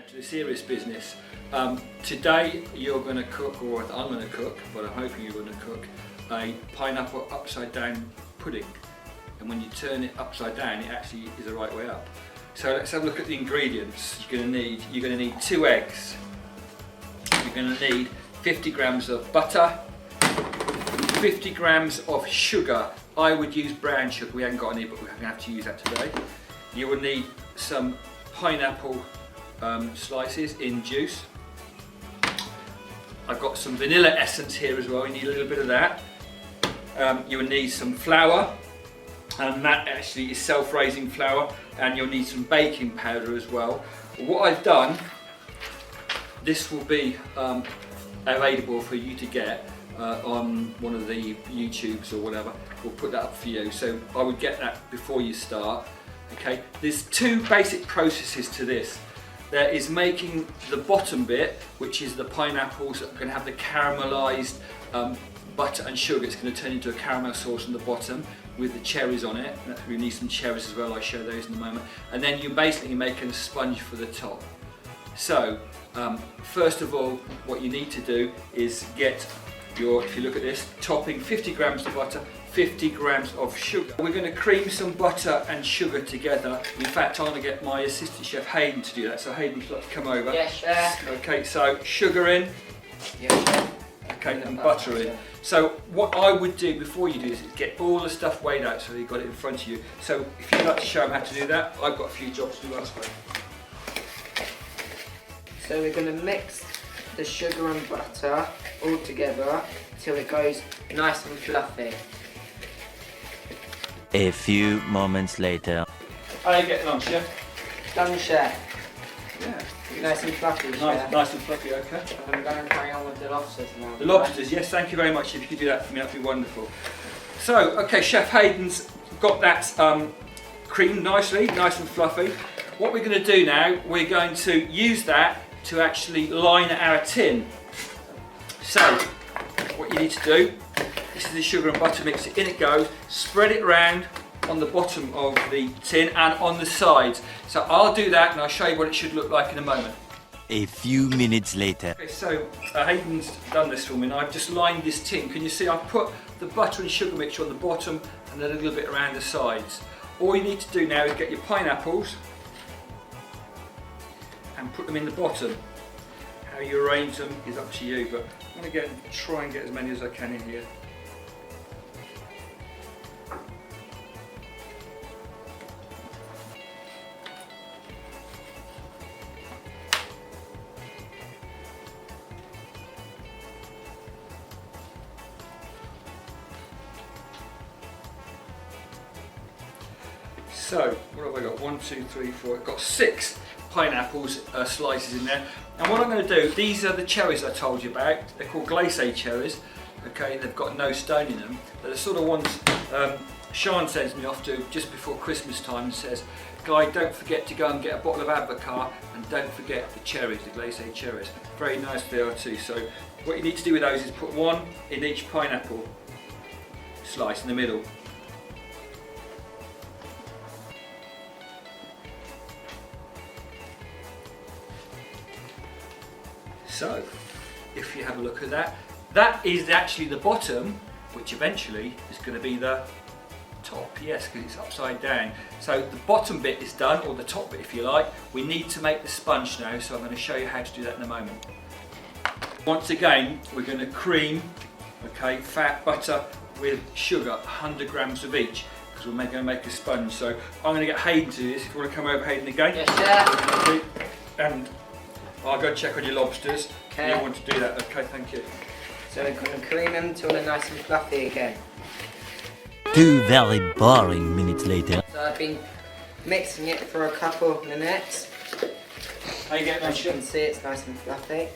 to the serious business. Today you're going to cook, or I'm going to cook, but I'm hoping you're going to cook a pineapple upside down pudding. And when you turn it upside down, it actually is the right way up. So let's have a look at the ingredients. You're going to need 2 eggs. You're going to need 50 grams of butter, 50 grams of sugar. I would use brown sugar. We haven't got any, but we're going to have to use that today. You will need some pineapple slices in juice. I've got some vanilla essence here as well. You need a little bit of that. You will need some flour, and that actually is self-raising flour, and you'll need some baking powder as well. What I've done, this will be available for you to get on one of the YouTubes or whatever. We'll put that up for you. So I would get that before you start. Okay, there's 2 basic processes to this. There is making the bottom bit, which is the pineapples that are going to have the caramelised butter and sugar. It's going to turn into a caramel sauce on the bottom with the cherries on it. We need some cherries as well. I'll show those in a moment. And then you're basically making a sponge for the top. So first of all, what you need to do is get your, if you look at this, topping 50 grams of butter, 50 grams of sugar. We're going to cream some butter and sugar together. In fact, I'm going to get my assistant chef Hayden to do that. So Hayden, would you like to come over? Yes, chef. Okay, so sugar in. Yes, chef. Okay, and butter in. So what I would do before you do this is get all the stuff weighed out so you've got it in front of you. So if you'd like to show them how to do that, I've got a few jobs to do last way. So we're going to mix the sugar and butter all together till it goes nice and fluffy. A few moments later. How are you getting on, chef? Done, chef. Yeah. Nice and fluffy, chef. Nice and fluffy, okay. I'm going to carry on with the lobsters now. The lobsters, yes, thank you very much. If you could do that for me, that'd be wonderful. So, okay, Chef Hayden's got that creamed nicely, nice and fluffy. What we're going to do now, we're going to use that to actually line our tin. So, what you need to do, this is the sugar and butter mixture, in it goes, spread it around on the bottom of the tin and on the sides. So I'll do that and I'll show you what it should look like in a moment. A few minutes later. Okay, so Hayden's done this for me and I've just lined this tin. Can you see I've put the butter and sugar mixture on the bottom and a little bit around the sides. All you need to do now is get your pineapples and put them in the bottom. How you arrange them is up to you, but I'm going to try and get as many as I can in here. So, what have I got? 1, 2, 3, 4. I've got 6 pineapples slices in there. And what I'm going to do, these are the cherries I told you about. They're called glacé cherries. Okay, they've got no stone in them. They're the sort of ones Sean sends me off to just before Christmas time and says, Guy, don't forget to go and get a bottle of Advocaat and don't forget the cherries, the glacé cherries. Very nice they are too. So what you need to do with those is put 1 in each pineapple slice in the middle. So, if you have a look at that, that is actually the bottom, which eventually is going to be the top, yes, because it's upside down. So the bottom bit is done, or the top bit if you like. We need to make the sponge now, so I'm going to show you how to do that in a moment. Once again, we're going to cream, okay, fat butter with sugar, 100 grams of each, because we're going to make a sponge. So I'm going to get Hayden to do this. If you want to come over, Hayden, again. Yes, chef. And I'll go check on your lobsters. Okay. You want to do that? Okay, thank you. So we're going to cream them till they're nice and fluffy again. 2 very boring minutes later. So I've been mixing it for a couple of minutes. How you getting on, As you can Chef? see, it's nice and fluffy.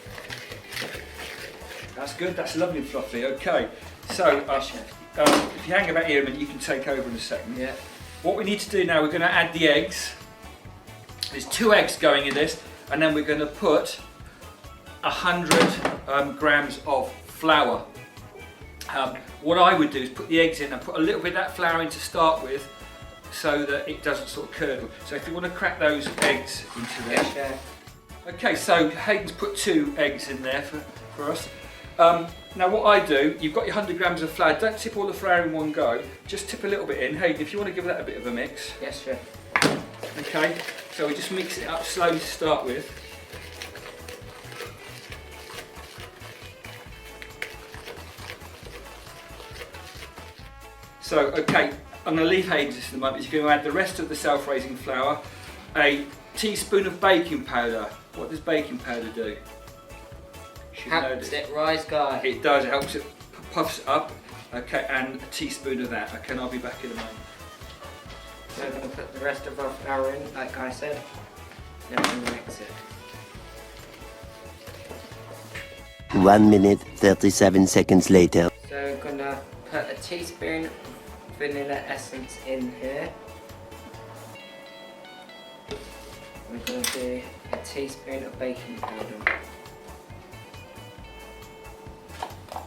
That's good. That's lovely and fluffy. Okay. So, if you hang about here a minute, you can take over in a second. Yeah. What we need to do now, we're going to add the eggs. There's 2 eggs going in this, and then we're going to put 100 grams of flour. What I would do is put the eggs in and put a little bit of that flour in to start with, so that it doesn't sort of curdle. So if you want to crack those eggs into there. Yeah. Okay, so Hayden's put 2 eggs in there for us. Now what I do, you've got your 100 grams of flour, don't tip all the flour in one go, just tip a little bit in. Hayden, if you want to give that a bit of a mix. Yes, sir. Okay, so we just mix it up slowly to start with. So, okay, I'm going to leave Hayden just in a moment. You're going to add the rest of the self-raising flour, a teaspoon of baking powder. What does baking powder do? Helps it rise, guy. It does, it helps it puffs up. Okay, and a teaspoon of that. Okay, and I'll be back in a moment. So we're going to put the rest of our flour in, like Guy said. Then we're going to mix it. 1 minute 37 seconds later. So we're going to put a teaspoon of vanilla essence in here. We're going to do a teaspoon of baking powder.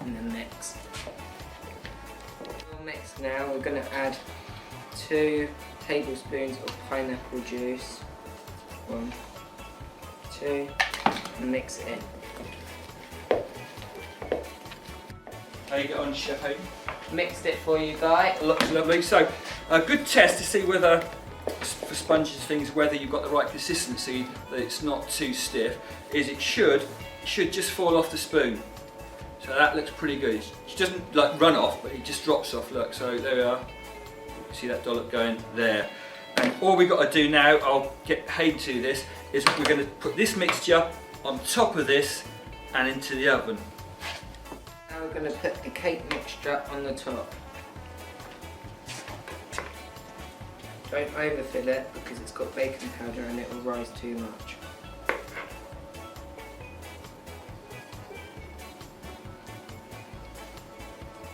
And then mix. All mixed now, we're going to add 2 tablespoons of pineapple juice. 1, 2, and mix it in. How you get on, Chef Hayden? Mixed it for you, Guy. Looks lovely. So, a good test to see whether, for sponges things, whether you've got the right consistency, that it's not too stiff, is it should just fall off the spoon. So that looks pretty good. It doesn't like run off, but it just drops off. Look, so there we are. See that dollop going there. And all we've got to do now, I'll get Hayden to this, is we're going to put this mixture on top of this and into the oven. Now we're going to put the cake mixture on the top. Don't overfill it because it's got baking powder and it will rise too much.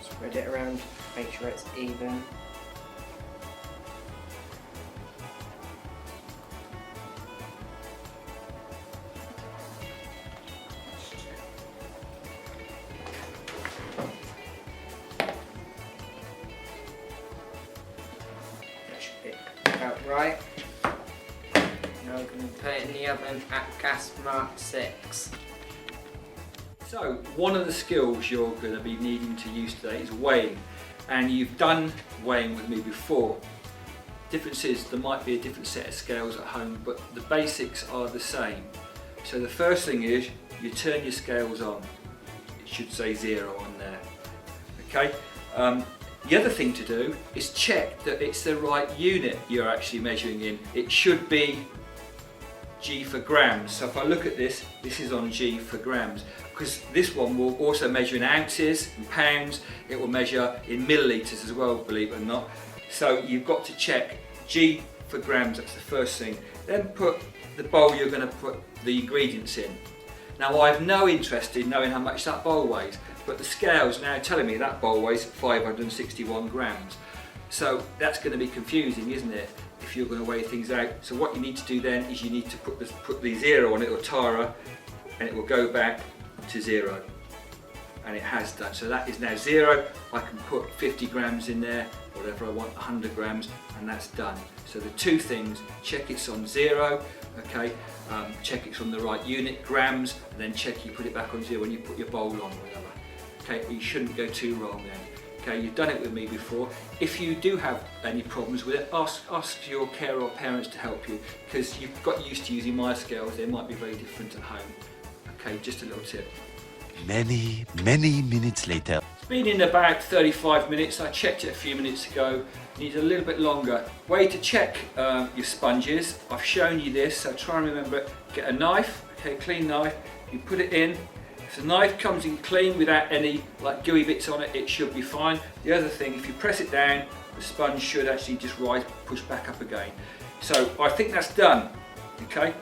Spread it around, make sure it's even. That should be about right. Now we're going to put it in the oven at gas mark 6. So, one of the skills you're going to be needing to use today is weighing. And you've done weighing with me before. Difference is there might be a different set of scales at home, but the basics are the same. So the first thing is you turn your scales on. It should say 0 on there. Okay. The other thing to do is check that it's the right unit you're actually measuring in. It should be G for grams. So if I look at this, this is on G for grams, because this one will also measure in ounces and pounds. It will measure in millilitres as well, believe it or not. So you've got to check G for grams, that's the first thing. Then put the bowl you're going to put the ingredients in. Now I have no interest in knowing how much that bowl weighs, but the scale's now telling me that bowl weighs 561 grams. So that's going to be confusing, isn't it, if you're going to weigh things out. So what you need to do then is you need to put the 0 on it, or tara, and it will go back to 0. And it has done. So that is now 0. I can put 50 grams in there, whatever I want, 100 grams, and that's done. So the two things, check it's on 0, okay, check it's on the right unit, grams, and then check you put it back on 0 when you put your bowl on, whatever. Okay, you shouldn't go too wrong then. Okay, you've done it with me before. If you do have any problems with it, ask your carer or parents to help you, because you've got used to using my scales. They might be very different at home. Okay, just a little tip. Many minutes later. It's been in about 35 minutes. I checked it a few minutes ago. Needs a little bit longer. Way to check your sponges. I've shown you this, so try and remember it. Get a knife, okay, clean knife. You put it in. If the knife comes in clean without any like gooey bits on it, it should be fine. The other thing, if you press it down, the sponge should actually just rise, push back up again. So I think that's done. Okay.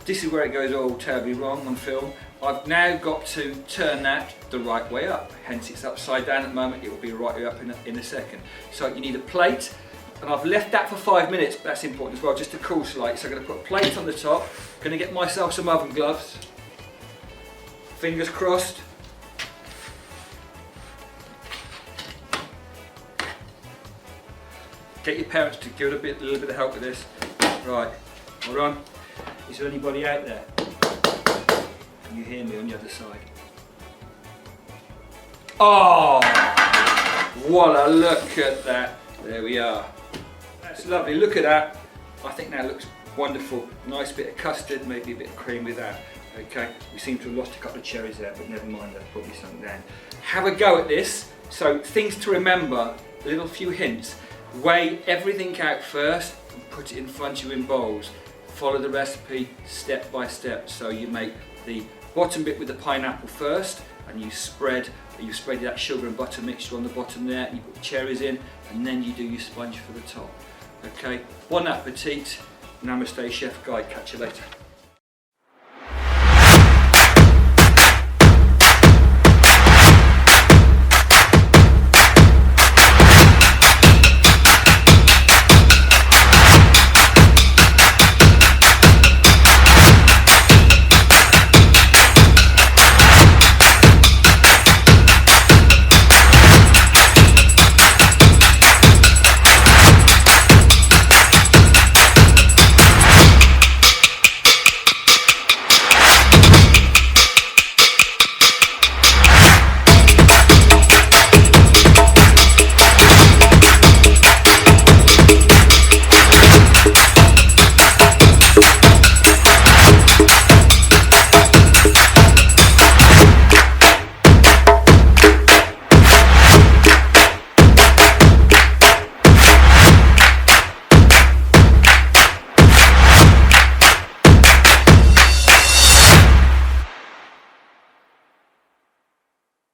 This is where it goes all terribly wrong on film. I've now got to turn that the right way up, hence it's upside down at the moment. It will be right way up in a second. So you need a plate, and I've left that for 5 minutes, but that's important as well, just to cool slightly. So I'm going to put a plate on the top, going to get myself some oven gloves, fingers crossed. Get your parents to give it a little bit of help with this. Right, hold on. Is there anybody out there? Can you hear me on the other side? Oh, voila, look at that. There we are. That's lovely, look at that. I think that looks wonderful. Nice bit of custard, maybe a bit of cream with that. Okay, we seem to have lost a couple of cherries there, but never mind, that's probably something then. Have a go at this. So things to remember, a little few hints. Weigh everything out first and put it in front of you in bowls. Follow the recipe step by step. So you make the bottom bit with the pineapple first, and you spread that sugar and butter mixture on the bottom there, and you put the cherries in, and then you do your sponge for the top. Okay, bon appetit. Namaste, Chef Guy. Catch you later.